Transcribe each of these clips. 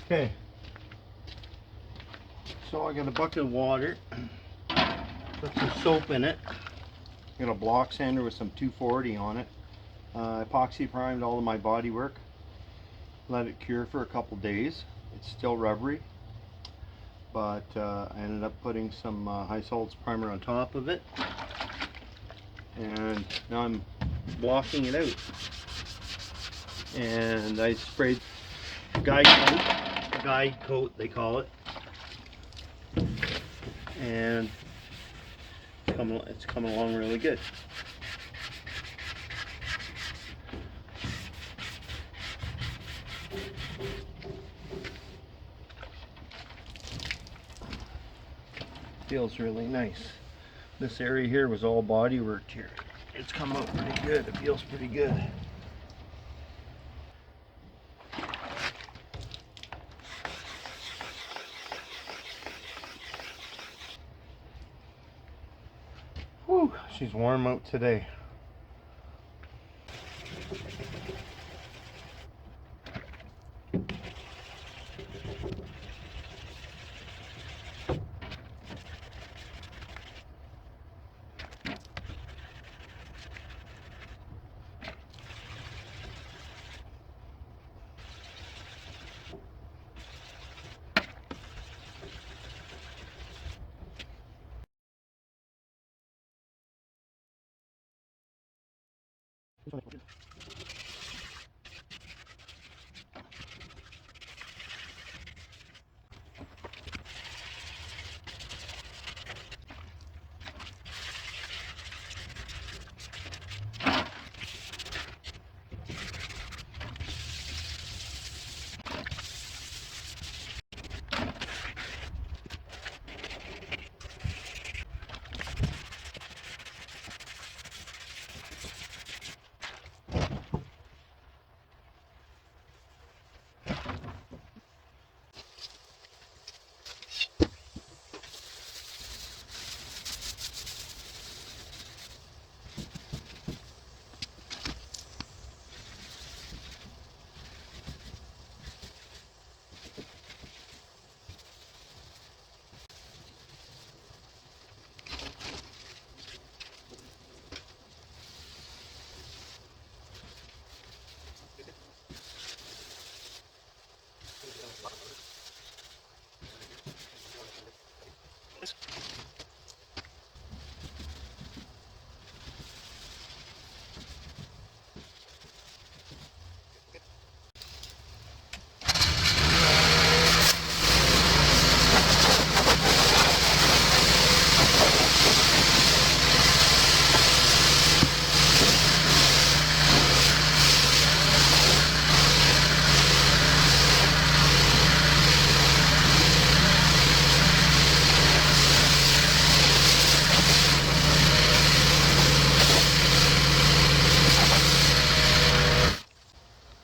Okay, so I got a bucket of water, put some soap in it, got a block sander with some 240 on it, epoxy primed all of my body work, let it cure for a couple days. It's still rubbery, but I ended up putting some high solids primer on top of it, and now I'm blocking it out. And I sprayed guide coat they call it, and it's coming along really good. Feels really nice. This area here was all body worked here. It's come out pretty good. It feels pretty good. Whew, she's warm out today.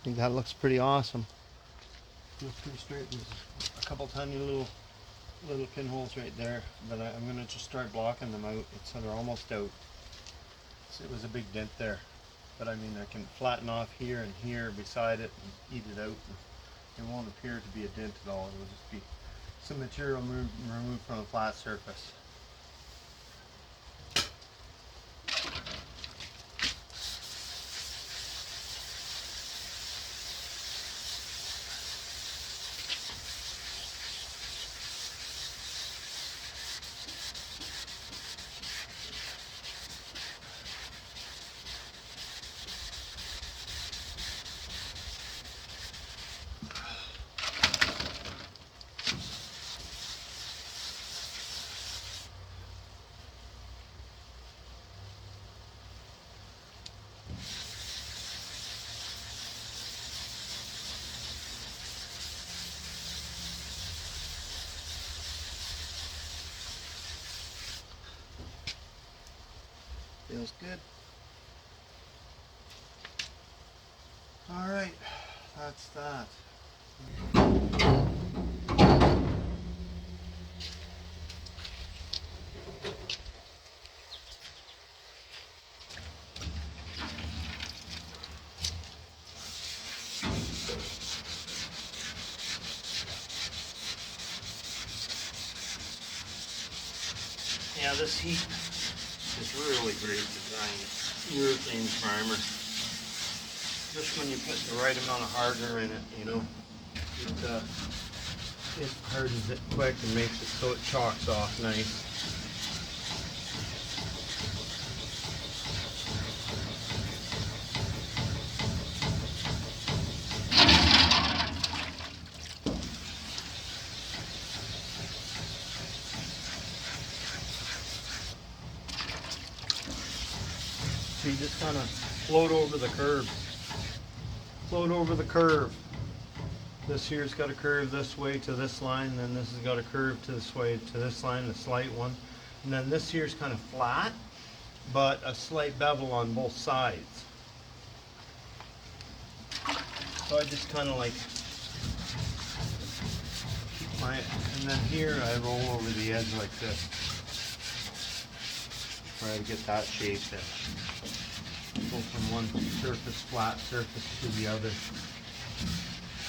I think that looks pretty awesome. Looks pretty straight. There's a couple tiny little pinholes right there, but I'm gonna just start blocking them out. So they're almost out. So it was a big dent there, but I mean I can flatten off here and here beside it and eat it out. It won't appear to be a dent at all. It will just be some material removed from a flat surface. Feels good. All right, that's that. Yeah, this heat is really great to grind urethane primer. Just when you put the right amount of hardener in it, you know, it hardens it quick and makes it so it chalks off nice. So you just kind of float over the curve. Float over the curve. This here's got a curve this way to this line, and then this has got a curve to this way to this line, a slight one. And then this here's kind of flat, but a slight bevel on both sides. So I just kind of like keep my, and then here I roll over the edge like this. Try to get that shape in. Go from one surface, flat surface to the other.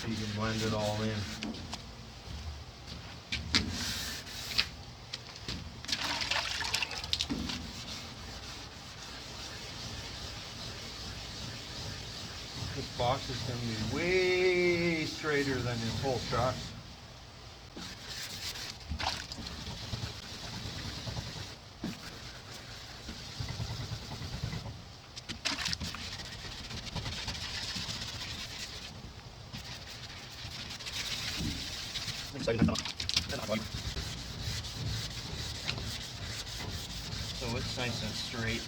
So you can blend it all in. This box is going to be way straighter than your whole truck. So it's nice and straight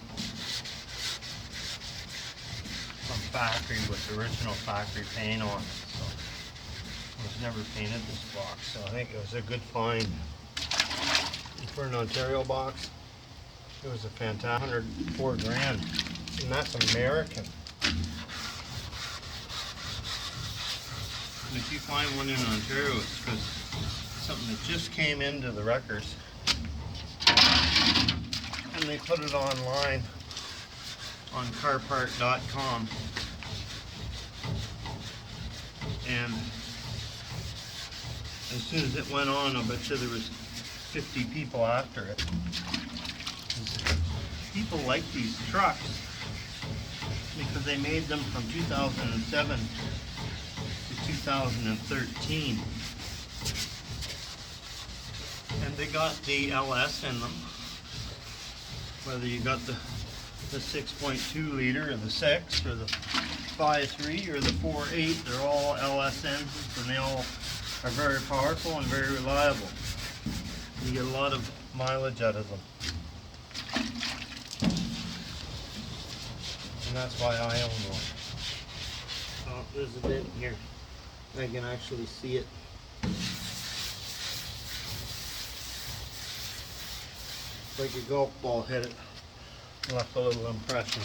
from factory with the original factory paint on it. So I was never painted this box, so I think it was a good find. For an Ontario box, it was a fantastic 104 grand, and that's American. And if you find one in Ontario, it's because it's something that just came into the wreckers, and they put it online on carpark.com, and as soon as it went on, I bet you there was 50 people after it. People like these trucks because they made them from 2007 to 2013, and they got the LS in them. Whether you got the 6.2 liter or the 6 or the 5.3 or the 4.8, they're all LS engines, and they all are very powerful and very reliable. You get a lot of mileage out of them. And that's why I own one. Oh, there's a dent here. I can actually see it. Like a golf ball hit it. Left a little impression.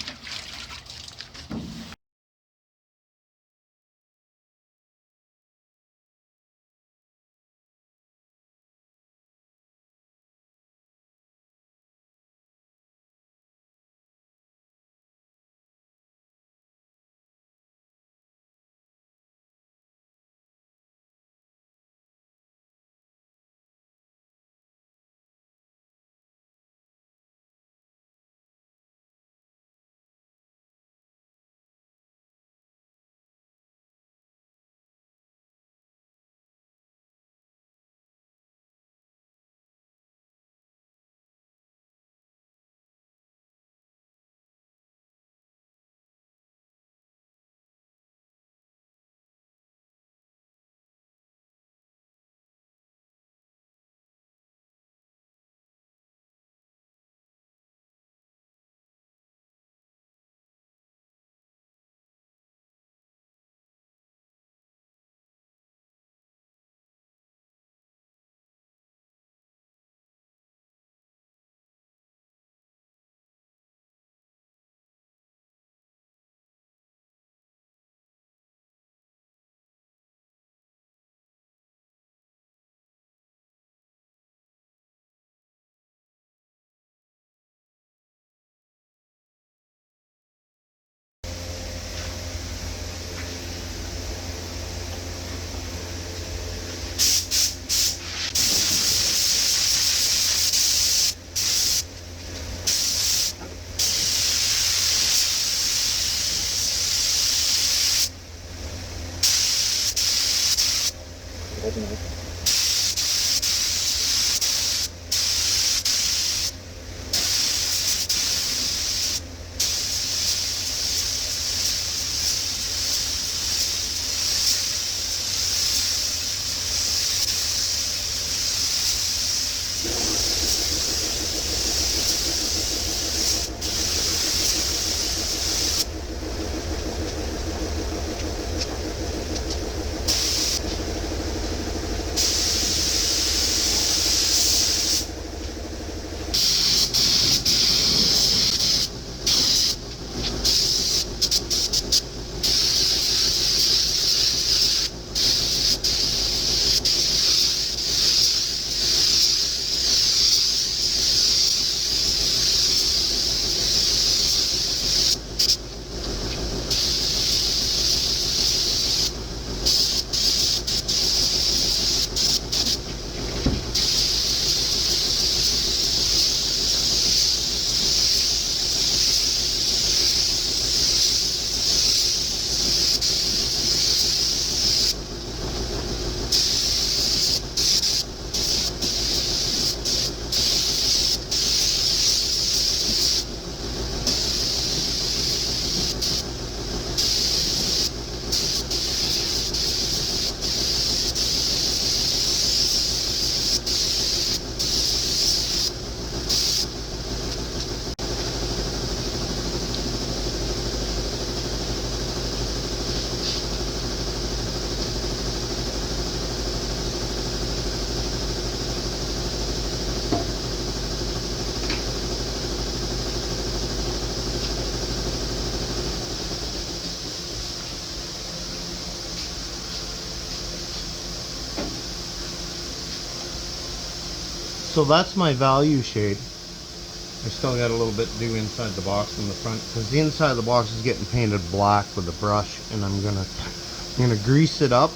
So that's my value shade. I still got a little bit to do inside the box in the front because the inside of the box is getting painted black with a brush, and I'm gonna grease it up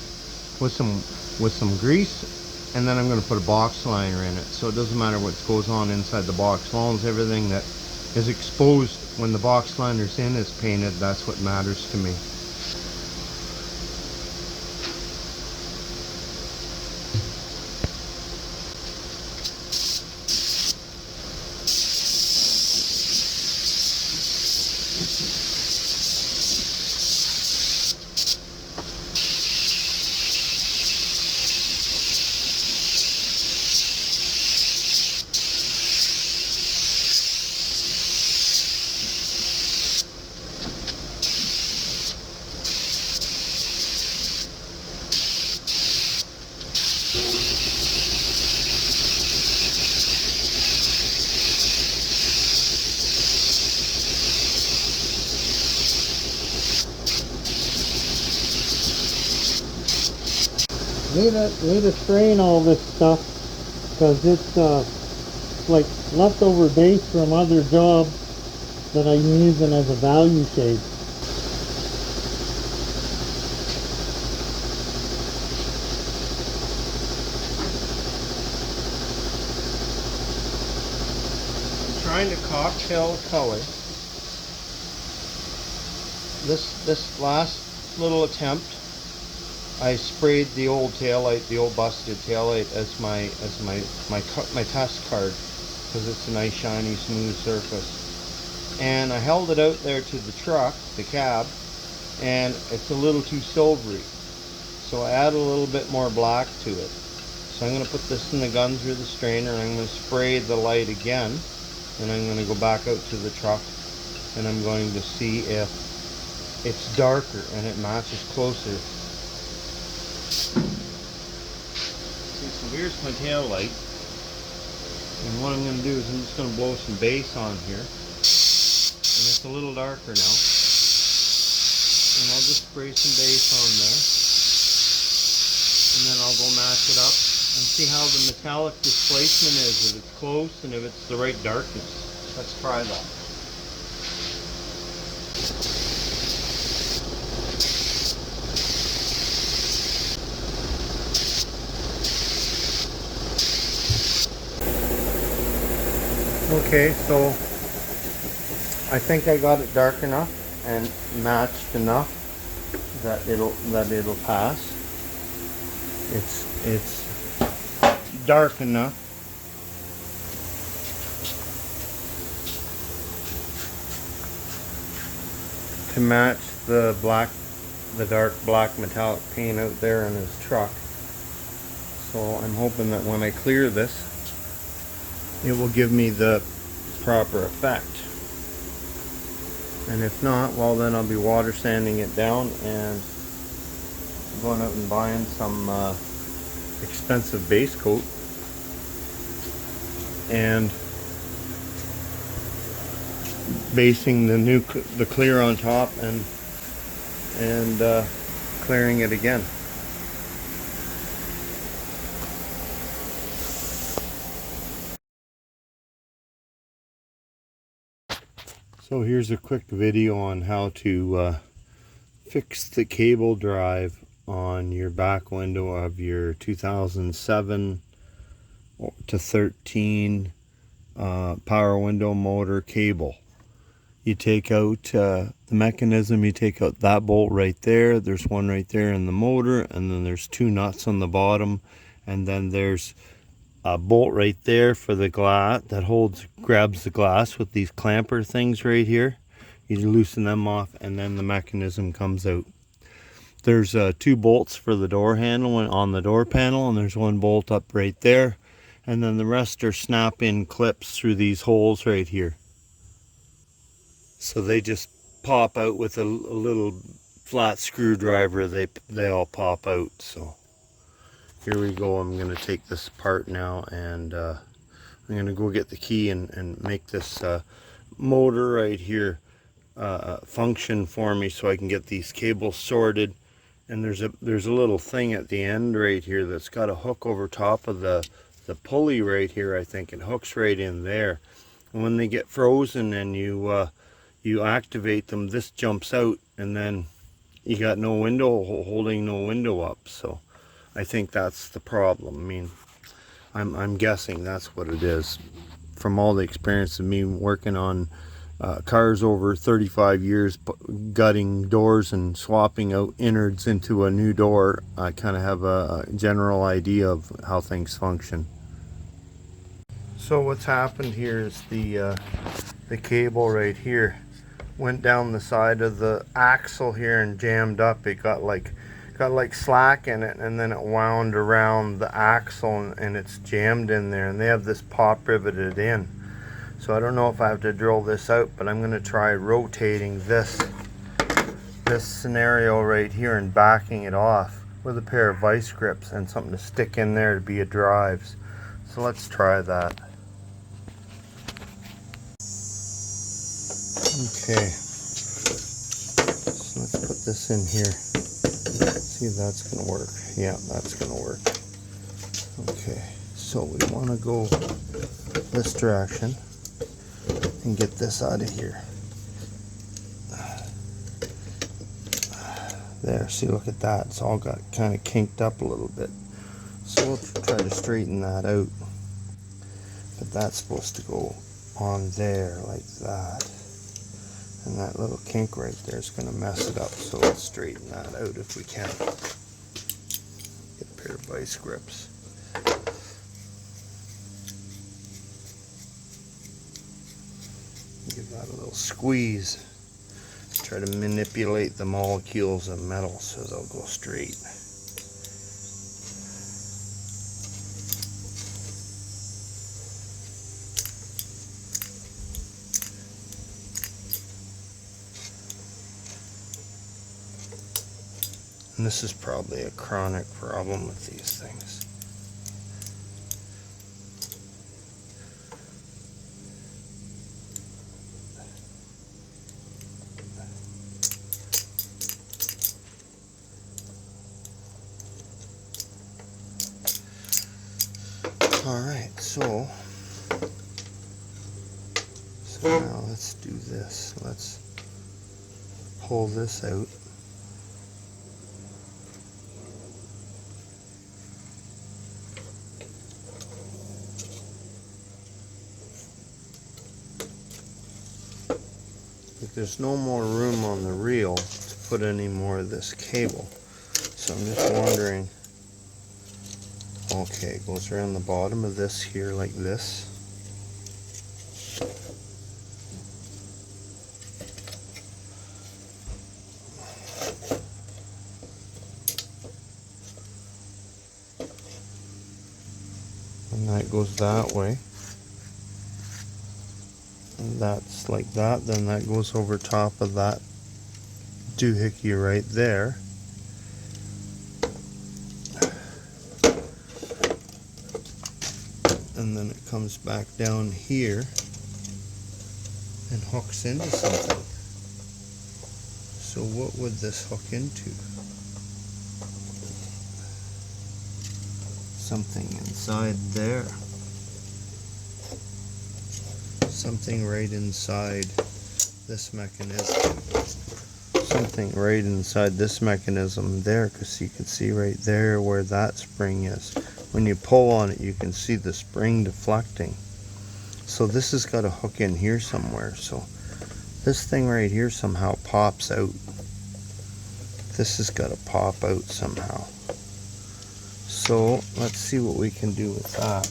with some grease, and then I'm gonna put a box liner in it, so it doesn't matter what goes on inside the box, as long as everything that is exposed when the box liner's in is painted. That's what matters to me. Need to strain all this stuff because it's like leftover base from other jobs that I'm using as a value shade. I'm trying to cocktail color. This last little attempt, I sprayed the old taillight, the old busted taillight, as my test card because it's a nice shiny smooth surface, and I held it out there to the truck, the cab, and it's a little too silvery, so I add a little bit more black to it. So I'm going to put this in the gun through the strainer, and I'm going to spray the light again, and I'm going to go back out to the truck, and I'm going to see if it's darker and it matches closer. So here's my tail light, and what I'm going to do is I'm just going to blow some base on here, and it's a little darker now, and I'll just spray some base on there, and then I'll go match it up and see how the metallic displacement is, if it's close and if it's the right darkness. Let's try that. Okay, so I think I got it dark enough and matched enough that it'll pass. It's dark enough to match the dark black metallic paint out there in his truck. So I'm hoping that when I clear this, it will give me the proper effect. And if not, well, then I'll be water sanding it down and going out and buying some expensive base coat and basing the clear on top and clearing it again. So here's a quick video on how to fix the cable drive on your back window of your 2007 to 13 power window motor cable. You take out the mechanism, you take out that bolt right there, there's one right there in the motor, and then there's two nuts on the bottom, and then there's a bolt right there for the glass that grabs the glass with these clamper things right here. You loosen them off and then the mechanism comes out. There's two bolts for the door handle on the door panel, and there's one bolt up right there, and then the rest are snap-in clips through these holes right here. So they just pop out with a little flat screwdriver. They all pop out. So here we go. I'm going to take this apart now, and I'm going to go get the key and make this motor right here function for me so I can get these cables sorted. And there's a little thing at the end right here that's got a hook over top of the pulley right here. I think it hooks right in there. And when they get frozen and you activate them, this jumps out, and then you got no window, holding no window up. So I think that's the problem. I mean, I'm guessing that's what it is from all the experience of me working on cars over 35 years, gutting doors and swapping out innards into a new door. I kind of have a general idea of how things function. So what's happened here is the cable right here went down the side of the axle here and jammed up. It got like slack in it, and then it wound around the axle and it's jammed in there, and they have this pop riveted in. So I don't know if I have to drill this out, but I'm going to try rotating this scenario right here and backing it off with a pair of vice grips and something to stick in there to be a drives. So let's try that. Okay, so let's put this in here. See if that's going to work. Yeah, that's going to work. Okay, so we want to go this direction and get this out of here. There, see, look at that. It's all got kind of kinked up a little bit. So we'll try to straighten that out. But that's supposed to go on there like that. And that little kink right there is going to mess it up. So let's straighten that out if we can. Get a pair of vice grips. Give that a little squeeze. Try to manipulate the molecules of metal so they'll go straight. And this is probably a chronic problem with these things. Alright, so now let's do this. Let's pull this out. But there's no more room on the reel to put any more of this cable. So I'm just wondering Okay, it goes around the bottom of this here like this. And that goes that way. And that's like that. Then that goes over top of that doohickey right there. And then it comes back down here and hooks into something. So what would this hook into? Something inside there. Something right inside this mechanism. Something right inside this mechanism there, because you can see right there where that spring is. When you pull on it, you can see the spring deflecting. So this has got to hook in here somewhere. So this thing right here somehow pops out. This has got to pop out somehow. So let's see what we can do with that.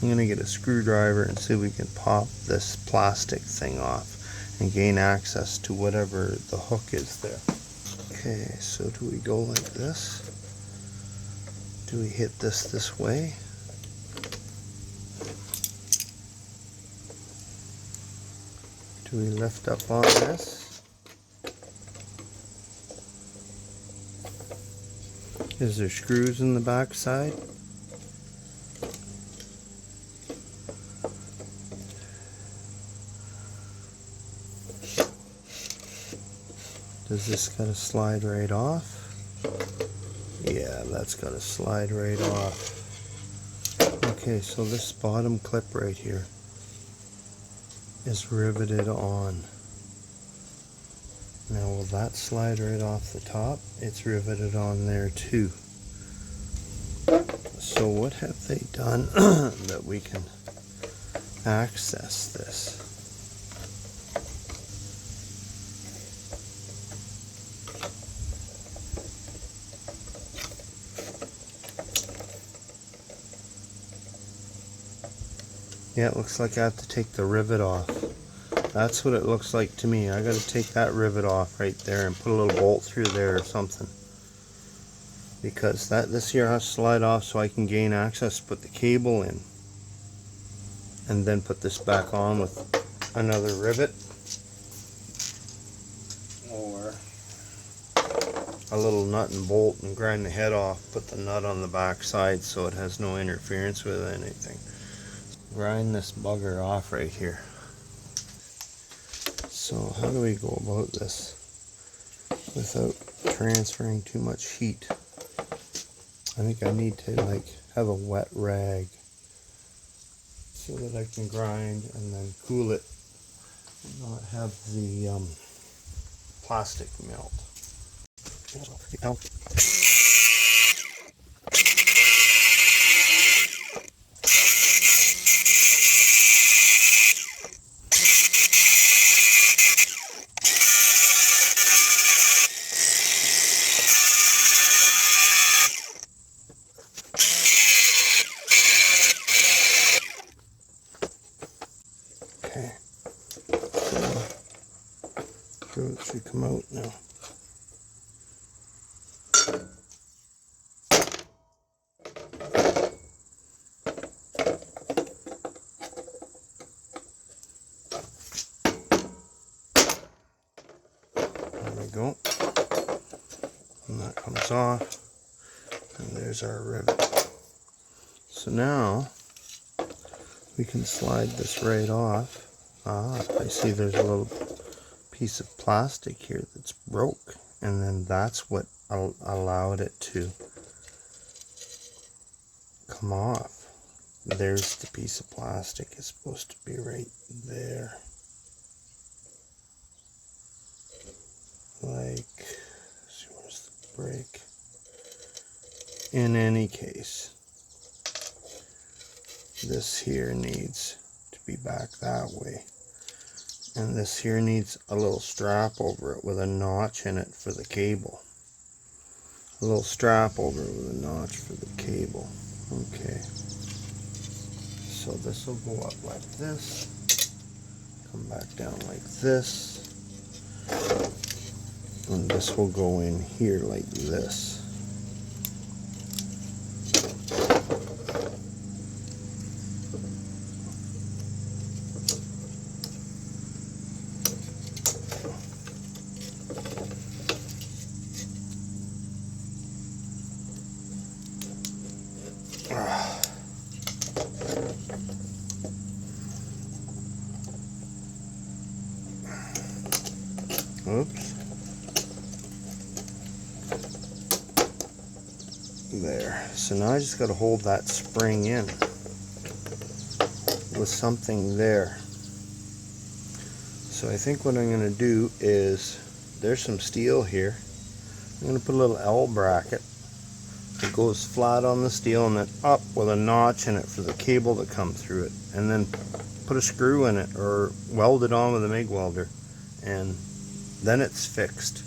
I'm going to get a screwdriver and see if we can pop this plastic thing off and gain access to whatever the hook is there. Okay, so do we go like this? Do we hit this way? Do we lift up on this? Is there screws in the back side? Does this gotta slide right off? Yeah, that's gotta slide right off. Okay, so this bottom clip right here is riveted on. Now will that slide right off the top? It's riveted on there too. So what have they done that we can access this? Yeah, it looks like I have to take the rivet off. That's what it looks like to me. I got to take that rivet off right there and put a little bolt through there or something. Because this here has to slide off so I can gain access to put the cable in. And then put this back on with another rivet. Or a little nut and bolt and grind the head off. Put the nut on the back side so it has no interference with anything. Grind this bugger off right here. So how do we go about this without transferring too much heat? I think I need to have a wet rag so that I can grind and then cool it and not have the plastic melt. Okay, so it should come out now. There we go. And that comes off. And there's our rivet. So now we can slide this right off. Ah, I see there's a little piece of plastic here that's broke, and then that's what allowed it to come off. There's the piece of plastic. It's supposed to be right there. See, where's the break? In any case, this here needs to be back that way. And this here needs a little strap over it with a notch in it for the cable. A little strap over it with a notch for the cable. Okay, so this will go up like this, come back down like this, and this will go in here like this. Oops. There. So now I just got to hold that spring in with something there. So I think what I'm going to do is, there's some steel here. I'm going to put a little L bracket. It goes flat on the steel and then up with a notch in it for the cable to come through it. And then put a screw in it or weld it on with a MIG welder. And then it's fixed.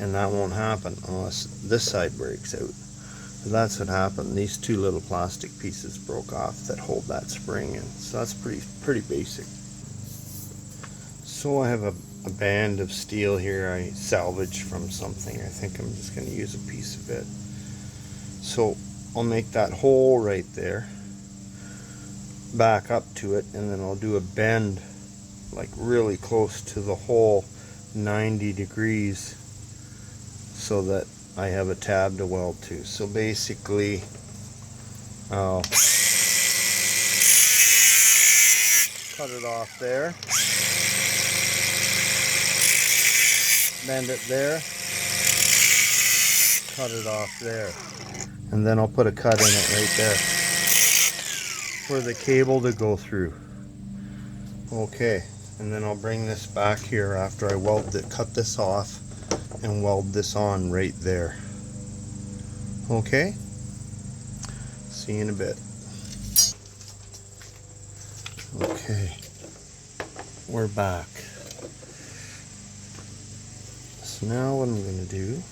And that won't happen unless this side breaks out. So that's what happened. These two little plastic pieces broke off that hold that spring in. So that's pretty basic. So I have a band of steel here I salvaged from something. I think I'm just going to use a piece of it. So I'll make that hole right there, back up to it, and then I'll do a bend like really close to the hole, 90 degrees, so that I have a tab to weld to. So basically I'll cut it off there, bend it there, cut it off there, and then I'll put a cut in it right there for the cable to go through. Okay, and then I'll bring this back here after I cut this off and weld this on right there. Okay, see you in a bit. Okay, we're back. So now what I'm going to do,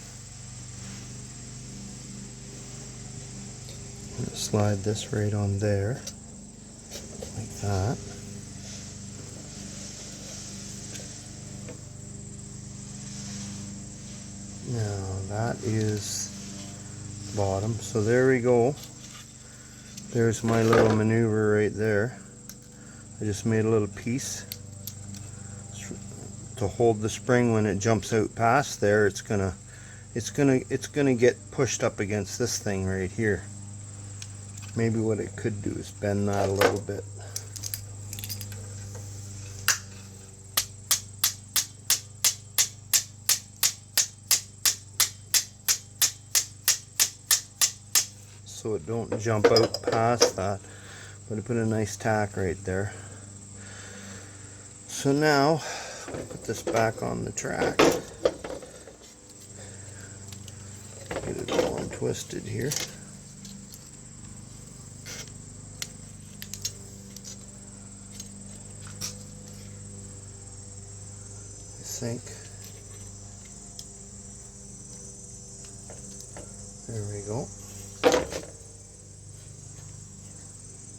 I'm going to slide this right on there, like that. Now that is bottom. So there we go. There's my little maneuver right there. I just made a little piece to hold the spring when it jumps out past there. It's gonna get pushed up against this thing right here. Maybe what it could do is bend that a little bit. So it don't jump out past that, but I put a nice tack right there. So now I'll put this back on the track, get it all untwisted here. I think there we go.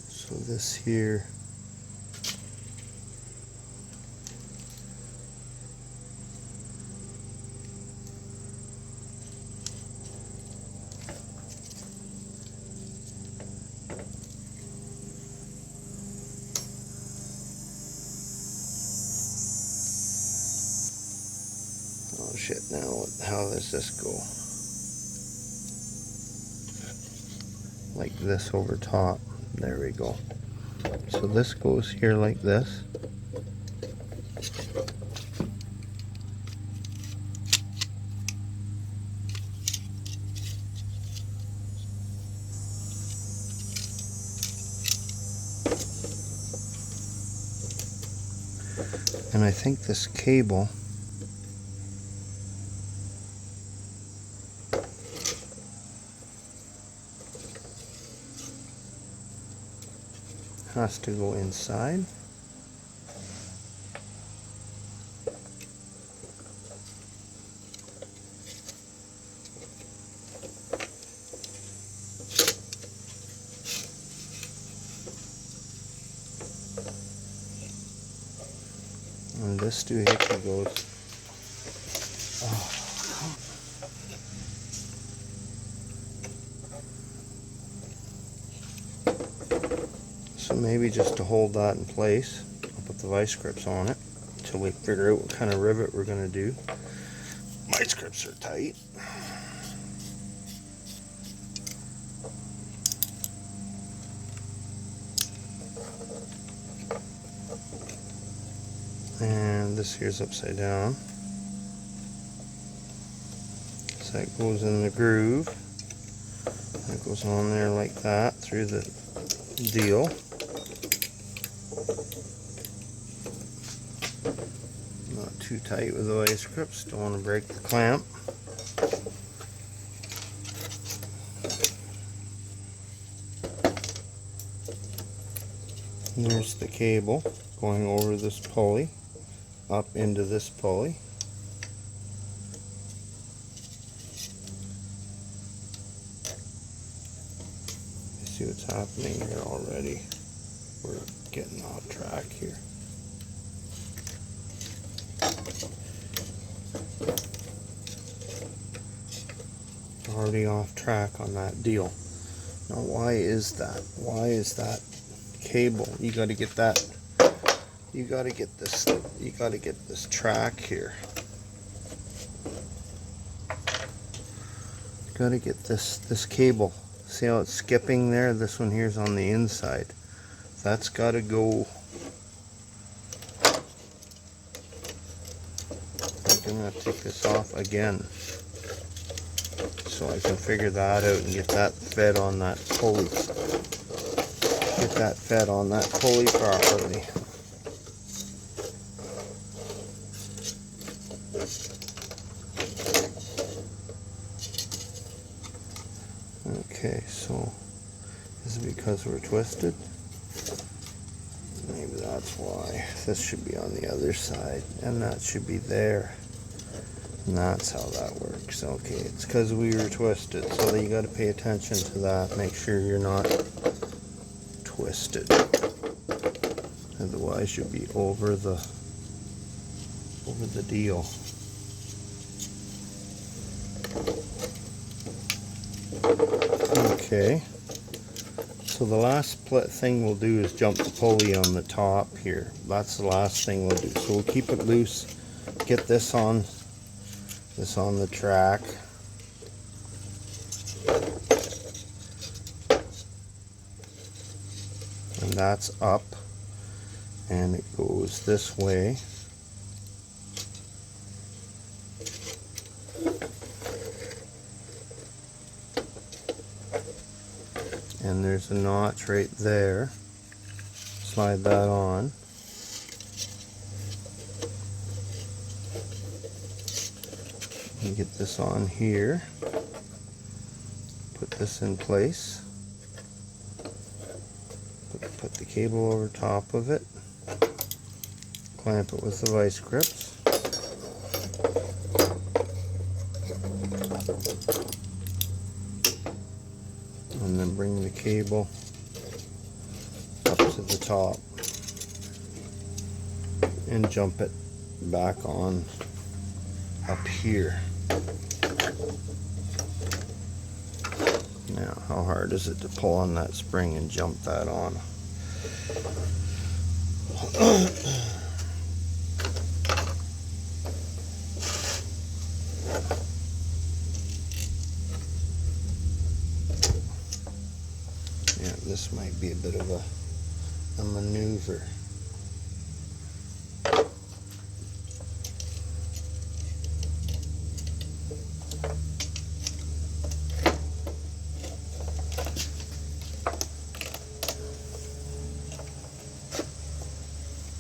So this here, oh shit, now how does this go? Like this over top. There we go. So this goes here like this. And I think this cable has to go inside. And this doohickey goes. Oh. So maybe just to hold that in place, I'll put the vice grips on it until we figure out what kind of rivet we're going to do. Vice grips are tight. And this here's upside down. So that goes in the groove. That goes on there like that through the deal. Not too tight with the vice grips, don't want to break the clamp. And there's the cable going over this pulley, up into this pulley. See what's happening here already. We're getting off track here. Already off track on that deal. Now why is that? Why is that cable? You got to get that. You got to get this. You got to get this track here. Got to get this cable. See how it's skipping there? This one here's on the inside. That's got to go. I'm gonna take this off again, so I can figure that out and get that fed on that pulley. Get that fed on that pulley properly. Okay, so this is because we're twisted. Maybe that's why. This should be on the other side, and that should be there. And that's how that works. Okay, it's because we were twisted, so you got to pay attention to that. Make sure you're not twisted. Otherwise, you'll be over the deal. Okay, so the last thing we'll do is jump the pulley on the top here. That's the last thing we'll do. So we'll keep it loose, get this on the track. And that's up, and it goes this way. And there's a notch right there. Slide that on. And get this on here. Put this in place. Put the cable over top of it. Clamp it with the vice grips. And then bring the cable up to the top and jump it back on up here. Now, how hard is it to pull on that spring and jump that on? Yeah, this might be a bit of a maneuver.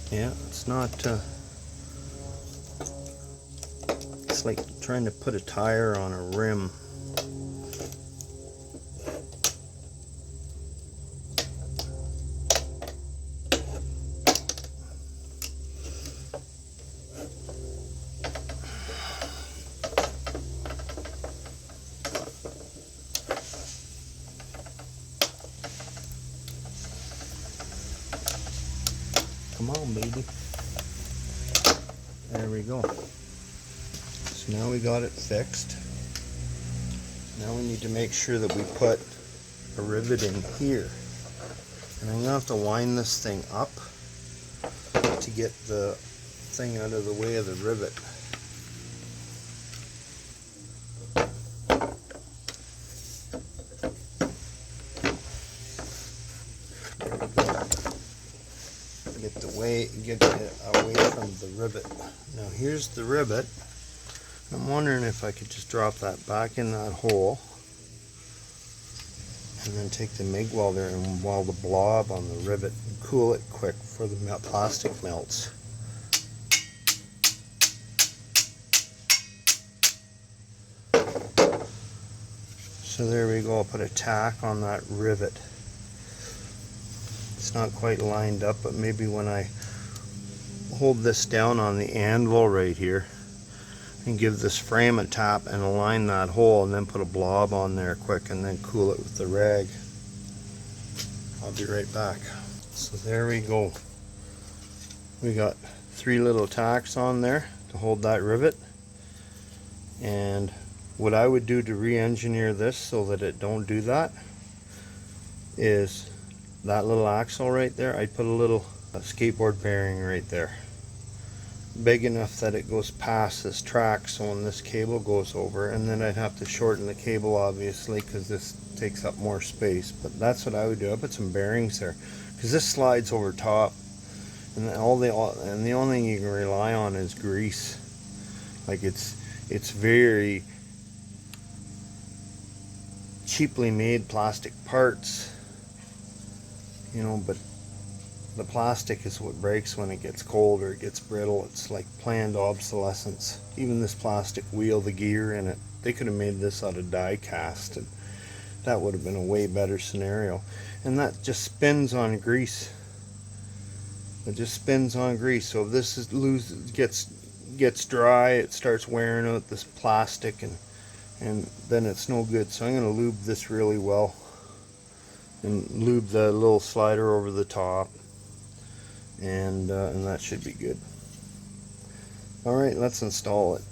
Yeah, it's not, it's like trying to put a tire on a rim. Come on, baby. There we go. So now we got it fixed. Now we need to make sure that we put a rivet in here. And I'm going to have to wind this thing up to get the thing out of the way of the rivet. Get it away from the rivet. Now here's the rivet. I'm wondering if I could just drop that back in that hole and then take the MIG welder and weld the blob on the rivet and cool it quick before the plastic melts. So there we go. I'll put a tack on that rivet. It's not quite lined up, but maybe when I hold this down on the anvil right here and give this frame a tap and align that hole and then put a blob on there quick and then cool it with the rag. I'll be right back. So there we go. We got 3 little tacks on there to hold that rivet, and what I would do to re-engineer this so that it don't do that is that little axle right there, I'd put a little skateboard bearing right there, big enough that it goes past this track so when this cable goes over, and then I'd have to shorten the cable obviously because this takes up more space, but that's what I would do. I put some bearings there because this slides over top, and the only thing you can rely on is grease. Like it's very cheaply made plastic parts, you know, but the plastic is what breaks when it gets cold or it gets brittle. It's like planned obsolescence. Even this plastic wheel, the gear in it, they could have made this out of die cast, and that would have been a way better scenario. And that just spins on grease. It just spins on grease. So if this is loose, gets dry, it starts wearing out this plastic, and then it's no good. So I'm going to lube this really well and lube the little slider over the top. And that should be good. Alright, let's install it.